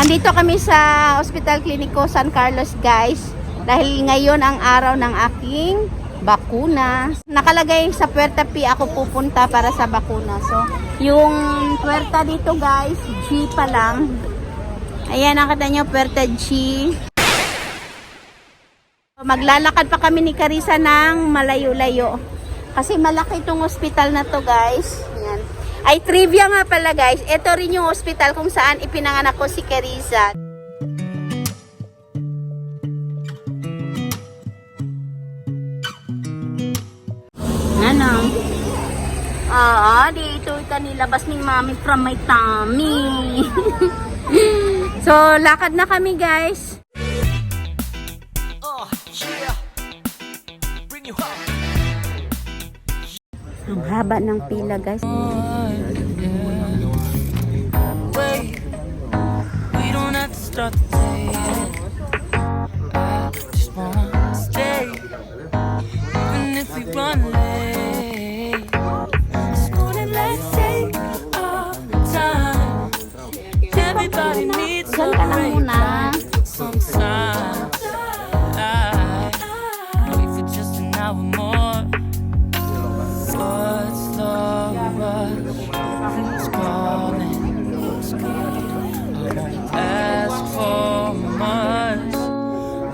Andito kami sa Hospital Klinico San Carlos, guys. Dahil ngayon ang araw ng aking bakuna. Nakalagay sa Puerta P ako pupunta para sa bakuna. So, yung puerta dito, guys, G pa lang. Ayan, nakita nyo, Puerta G. Maglalakad pa kami ni Carissa ng malayo-layo. Kasi malaki itong hospital na to, guys. Ayan. Ay, trivia nga pala, guys. Ito rin yung hospital kung saan ipinanganak ko si Carissa. Ano? Dito ito nilabas ni Mami from my tummy. So, lakad na kami, guys. Ang haba ng pila, guys. We don't have to start the day. I just wanna stay. Even if we run late. This morning, let's take our time. Everybody needs a break. Sometimes I wait for just an hour more. What's the rush? Who's calling? Who's calling? I won't ask for much.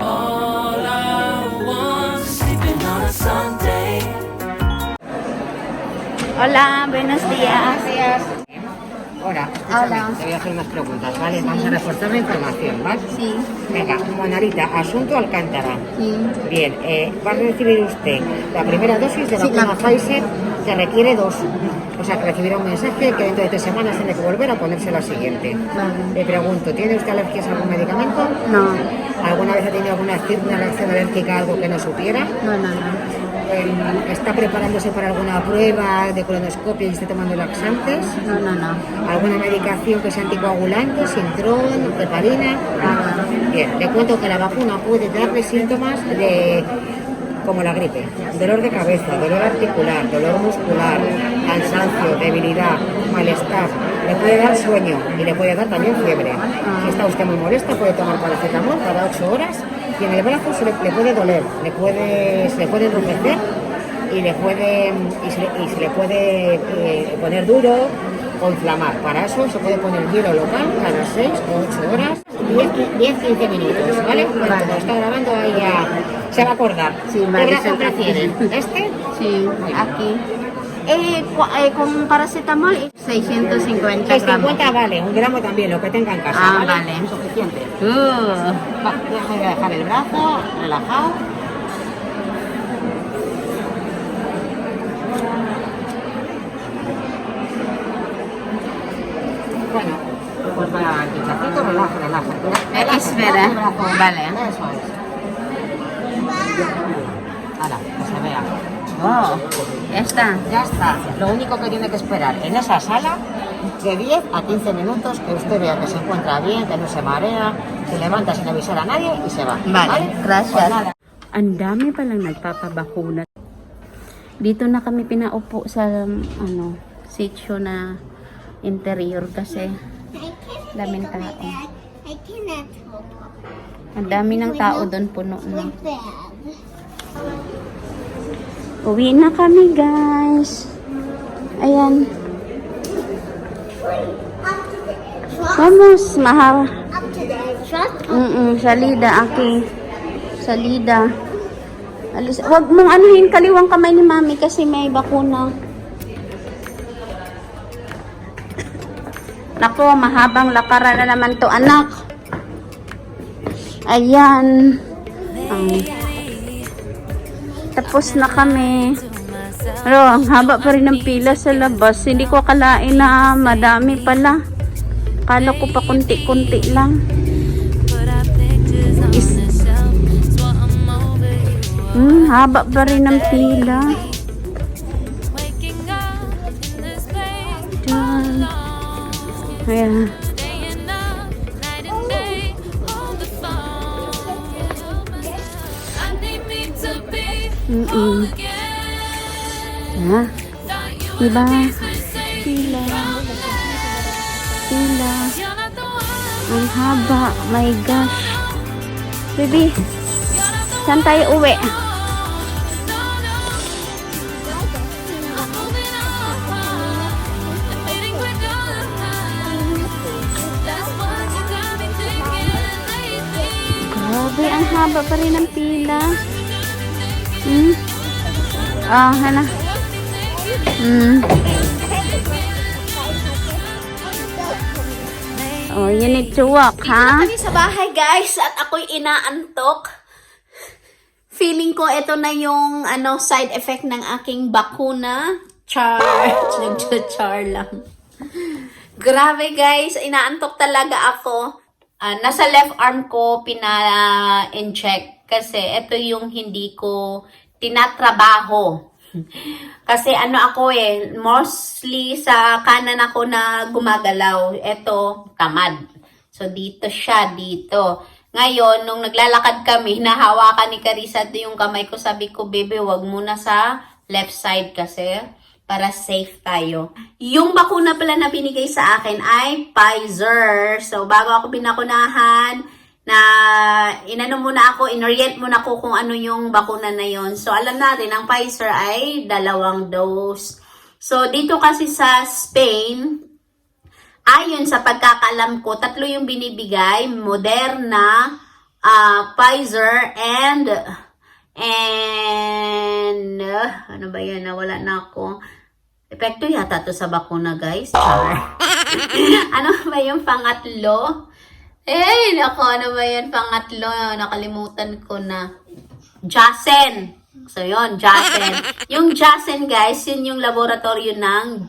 All I want is sleeping on a Sunday. Hola, buenos días. Hola, te voy a hacer unas preguntas, ¿vale? Vamos a reforzar la información, ¿vale? Sí. Venga, Monarita, asunto Alcántara. Sí. Bien, va a recibir usted la primera dosis de vacuna Pfizer, que requiere 2. O sea, que recibirá un mensaje que dentro de 3 semanas tiene que volver a ponerse la siguiente. Vale. Le pregunto, ¿tiene usted alergias a algún medicamento? No, ¿Alguna vez ha tenido una reacción alérgica a algo que no supiera? no. ¿Está preparándose para alguna prueba de colonoscopia y esté tomando laxantes? No. ¿Alguna medicación que sea anticoagulante, Sintrón, heparina? Bien, le cuento que la vacuna puede darle síntomas como la gripe, dolor de cabeza, dolor articular, dolor muscular, cansancio, debilidad, malestar, le puede dar sueño y le puede dar también fiebre. Si está usted muy molesta, puede tomar paracetamol cada 8 horas y en el brazo le puede doler, se le puede enrojecer y se le puede poner duro o inflamar. Para eso se puede poner hielo local cada 6 o 8 horas, 10-15 minutos, ¿vale? Cuando lo está grabando ahí ya se va a acordar. Sí, ¿Qué vale, brazo prefiere? ¿Este? Sí, aquí. Con paracetamol 650 gramos. 650 vale, 1 gramo también, lo que tenga en casa. Vale. Suficiente. Deja de dejar el brazo, relajado. Bueno, pues para el pinchacito, relaja. Espera, vale. Eso es. Ahora, que se vea. Ya está. Ya está. Lo único que tiene que esperar en esa sala de 10 a 15 minutos que usted vea que se encuentra bien, que no se marea, se levanta sin avisar a nadie y se va. Vale, gracias. Pues nada. Ang dami palang nagpapabakuna. Dito na kami pinaupo sa sitio na interior kasi daming tao. Ang dami ng tao doon, puno na. Uwi na kami, guys. Ayan. Vamos, mahal. Salida, aki. Salida. Alis. Huwag mong anuhin kaliwang kamay ni Mami kasi may bakuna. Nako, mahabang lakaran na naman to, anak. Ayan. Tapos na kami. Pero ang haba pa rin ng pila sa labas. Hindi ko akalain na madami pala. Kala ko pa kunti-kunti lang. Haba pa rin ng pila. Ayan. Diba? Pila. Ang haba. My gosh. Baby, saan tayo uwi? Grabe, ang haba pa rin ng pila. Ah, hana. Oh, you need to walk, ha? Dito na kami sa bahay, guys, at ako'y inaantok. Feeling ko ito na yung side effect ng aking bakuna. Char. Char lang. Grabe, guys, inaantok talaga ako. Nasa left arm ko pina-inject kasi ito yung hindi ko tinatrabaho. Kasi ako mostly sa kanan ako na gumagalaw. Ito, tamad. So, dito siya, dito. Ngayon, nung naglalakad kami, hinahawakan ni Carissa yung kamay ko. Sabi ko, baby, wag muna sa left side kasi para safe tayo. Yung bakuna pala na binigay sa akin ay Pfizer. So, bago ako binakunahan, inorient muna ako kung ano yung bakuna na yon. So, alam natin, ang Pfizer ay 2 dose. So, dito kasi sa Spain, ayon sa pagkakaalam ko, 3 yung binibigay, Moderna, Pfizer, and ano ba yan? Nawala na ako. Epekto yata to sa bakuna, guys. Char. Ano ba yung pangatlo? Nako, ano ba yan? Pangatlo, nakalimutan ko na. Janssen. So, yun, Janssen. Yung Janssen, guys, yun yung laboratorio ng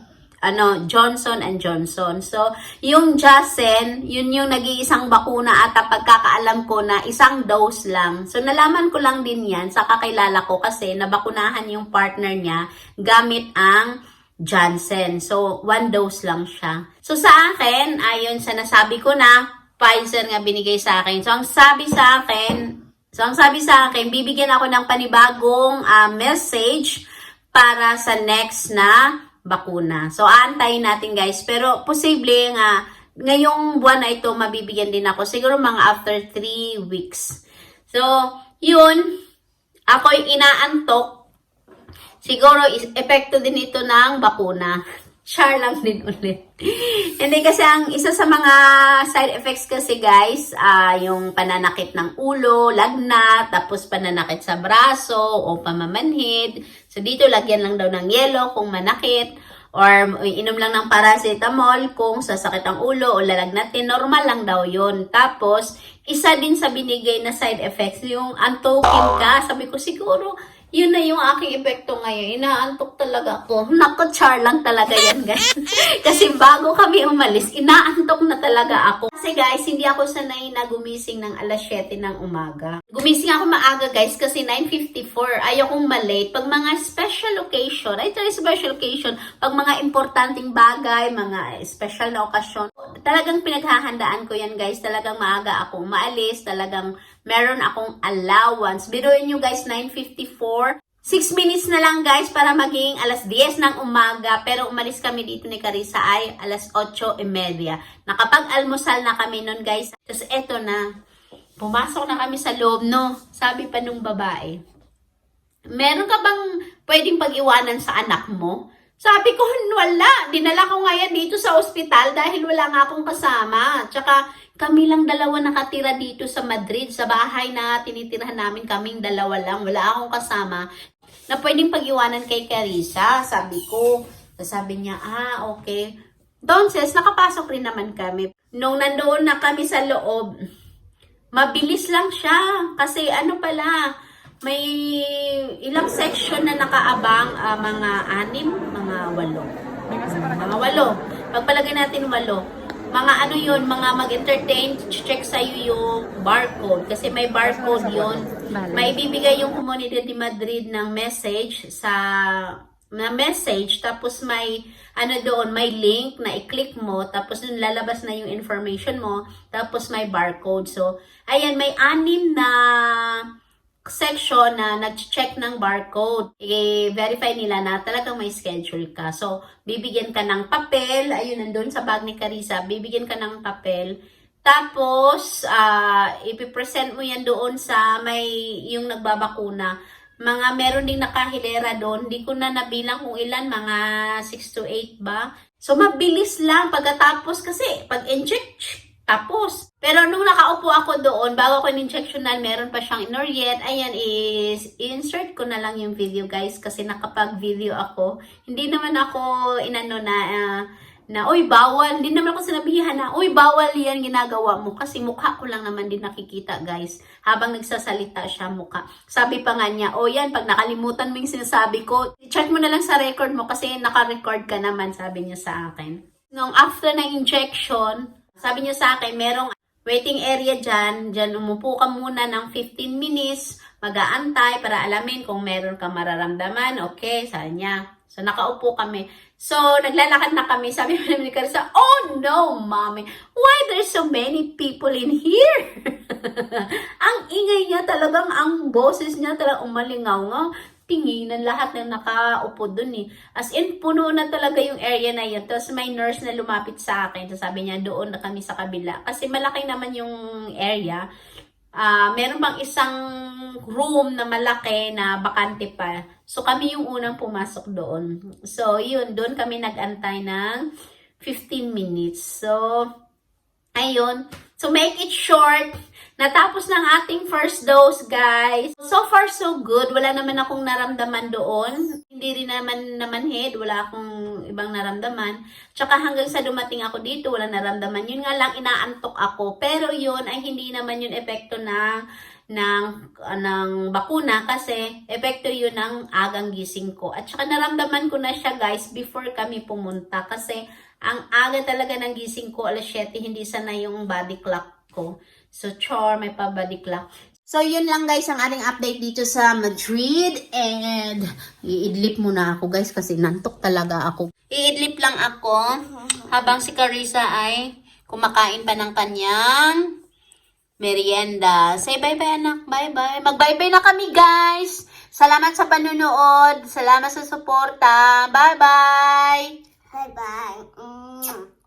Johnson & Johnson. So, yung Janssen, yun yung nag-iisang bakuna at pagkakaalam ko na 1 dose lang. So, nalaman ko lang din yan sa kakilala ko kasi nabakunahan yung partner niya gamit ang Janssen. So, 1 dose lang siya. So, sa akin, ayon sa nasabi ko na, Pfizer nga binigay sa akin. So, ang sabi sa akin, bibigyan ako ng panibagong message para sa next na bakuna. So, aantayin natin, guys. Pero, posible nga, ngayong buwan na ito, mabibigyan din ako. Siguro mga after 3 weeks. So, yun. Ako'y inaantok. Siguro, epekto din ito ng bakuna. Char lang din ulit. Hindi kasi ang isa sa mga side effects kasi, guys, yung pananakit ng ulo, lagnat, tapos pananakit sa braso o pamamanhid. So, dito lagyan lang daw ng yelo kung manakit. Or inom lang ng paracetamol kung sasakit ang ulo o lalagnatin. Normal lang daw yun. Tapos, isa din sa binigay na side effects, yung antokin ka. Sabi ko, siguro, yun na yung aking epekto ngayon. Inaantok talaga ako. Naku, char lang talaga yan, guys. Kasi bago kami umalis, inaantok na talaga ako. Kasi, guys, hindi ako sanay na gumising ng alas 7 ng umaga. Gumising ako maaga, guys, kasi 9:54. Ayokong malate. Pag mga special occasion, pag mga importanteng bagay, mga special na okasyon, talagang pinaghahandaan ko yan, guys. Talagang maaga ako umaalis. Talagang meron akong allowance. Biruin nyo, guys, 9:54. 6 minutes na lang, guys, para maging alas 10 ng umaga. Pero umalis kami dito ni Carissa ay alas 8:30. Nakapag-almusal na kami nun, guys. Tapos eto na. Pumasok na kami sa loob, no? Sabi pa nung babae, meron ka bang pwedeng pag-iwanan sa anak mo? Sabi ko, wala. Dinala ko nga yan dito sa ospital dahil wala nga akong kasama. Tsaka, kami lang 2 nakatira dito sa Madrid. Sa bahay na tinitirahan namin, kaming 2 lang. Wala akong kasama na pwedeng pag-iwanan kay Carissa. Sabi ko. Sabi niya, okay. Entonces, nakapasok rin naman kami. Nung nandoon na kami sa loob, mabilis lang siya. Kasi pala, may ilang section na nakaabang, mga 6, mga 8. Mga 8. Pagpalagay natin 8. Mga mga mag-entertain, check sa'yo yung barcode. Kasi may barcode yun. May bibigay yung Comunidad de Madrid ng message tapos may doon, may link na i-click mo, tapos dun lalabas na yung information mo, tapos may barcode. So, ayan, may 6 na section na nag-check ng barcode. I-verify nila na talagang may schedule ka. So, bibigyan ka ng papel. Ayun, nandun sa bag ni Carissa. Bibigyan ka ng papel. Tapos, ipipresent mo yan doon sa may yung nagbabakuna. Meron ding nakahilera doon. Hindi ko na nabilang kung ilan, mga 6 to 8 ba. So, mabilis lang pagkatapos kasi pag-inject, tapos. Pero nung nakaupo ako doon, bago ko in-injectional, meron pa siyang inorient. Ayan, insert ko na lang yung video guys kasi nakapag-video ako. Hindi naman ako inano na, uy, bawal. Hindi naman ako sinabihan na, uy, bawal yan ginagawa mo. Kasi mukha ko lang naman din nakikita, guys. Habang nagsasalita siya mukha. Sabi pa nga niya, oh yan, pag nakalimutan mo yung sinasabi ko, check mo na lang sa record mo kasi naka-record ka naman, sabi niya sa akin. Nung after ng injection, sabi niya sa akin, merong waiting area dyan. Dyan umupo ka muna ng 15 minutes, mag-aantay para alamin kung meron ka mararamdaman. Okay, sabi niya. So, nakaupo kami. So, naglalakad na kami. Sabi namin ni Carissa, oh no, mommy, why there's so many people in here? Ang ingay niya talagang, ang boses niya talagang umalingaw-ngaw. Tinginan lahat na nakaupo dun eh. As in, puno na talaga yung area na yun. Tapos may nurse na lumapit sa akin. So, sabi niya, doon na kami sa kabila. Kasi malaki naman yung area. Meron bang isang room na malaki na bakante pa. So, kami yung unang pumasok doon. So, yun, doon kami nag-antay ng 15 minutes. So, ayun. So, make it short. Natapos ng ating first dose, guys. So far, so good. Wala naman akong naramdaman doon. Hindi rin naman head. Wala akong ibang naramdaman. Tsaka hanggang sa dumating ako dito, wala naramdaman. Yun nga lang, inaantok ako. Pero yun ay hindi naman yun epekto ng bakuna kasi epekto yun ng agang gising ko. At tsaka naramdaman ko na siya, guys, before kami pumunta. Kasi ang aga talaga ng gising ko, alas 7, hindi sana yung body clock ko. So, may pa-body clock. So, yun lang guys ang ating update dito sa Madrid. And, iidlip muna ako guys kasi nantok talaga ako. Iidlip lang ako habang si Carissa ay kumakain pa ng kanyang merienda. Say bye-bye anak. Bye-bye. Mag-bye-bye na kami guys. Salamat sa panunood. Salamat sa suporta. Bye-bye. Bye-bye.